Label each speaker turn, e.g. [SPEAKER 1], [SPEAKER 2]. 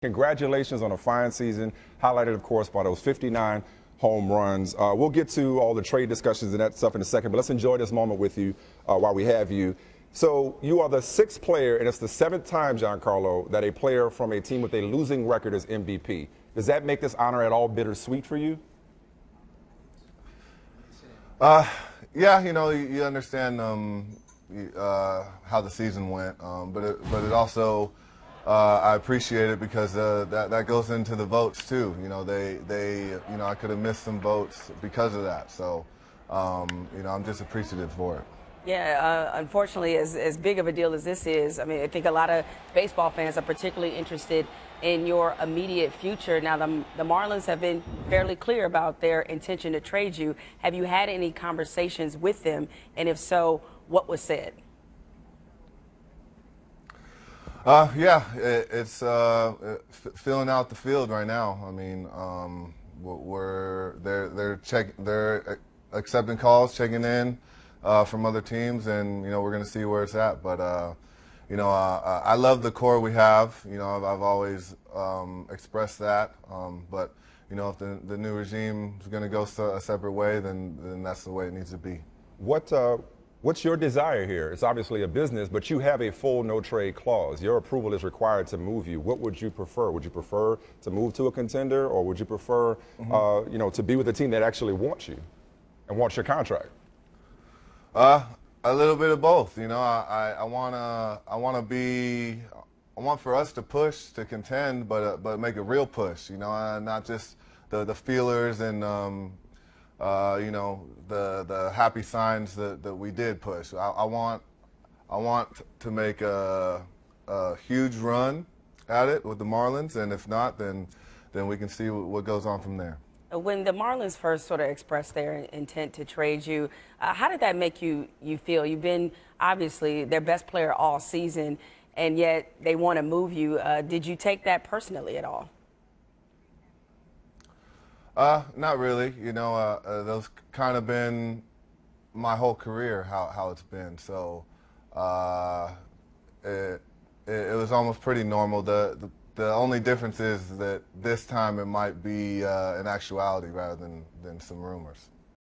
[SPEAKER 1] Congratulations on a fine season, highlighted, of course, by those 59 home runs. We'll get to all the trade discussions and that stuff in a second, but let's enjoy this moment with you while we have you. So you are the 6th player, and it's the 7th time, Giancarlo, that a player from a team with a losing record is MVP. Does that make this honor at all bittersweet for you?
[SPEAKER 2] Yeah, you understand how the season went, but it also I appreciate it because that goes into the votes too. I could have missed some votes because of that. So I'm just appreciative for it.
[SPEAKER 3] Yeah, unfortunately, as big of a deal as this is, I mean, I think a lot of baseball fans are particularly interested in your immediate future. Now, the Marlins have been fairly clear about their intention to trade you. Have you had any conversations with them? And if so, what was said?
[SPEAKER 2] Yeah, it's filling out the field right now. I mean, they're accepting calls, checking in from other teams, and we're going to see where it's at. But I love the core we have. I've always expressed that. But if the new regime is going to go a separate way, then that's the way it needs to be.
[SPEAKER 1] What's your desire here? It's obviously a business, but you have a full no-trade clause. Your approval is required to move you. What would you prefer? Would you prefer to move to a contender, or would you prefer, to be with a team that actually wants you and wants your contract?
[SPEAKER 2] A little bit of both. I want for us to push, to contend, but make a real push. Not just the feelers and the happy signs that we did push. I want to make a huge run at it with the Marlins, and if not, then we can see what goes on from there.
[SPEAKER 3] When the Marlins first sort of expressed their intent to trade you, how did that make you feel? You've been obviously their best player all season, and yet they want to move you. Did you take that personally at all?
[SPEAKER 2] Not really. Those kind of been my whole career, how it's been. So it was almost pretty normal. The only difference is that this time it might be an actuality rather than some rumors.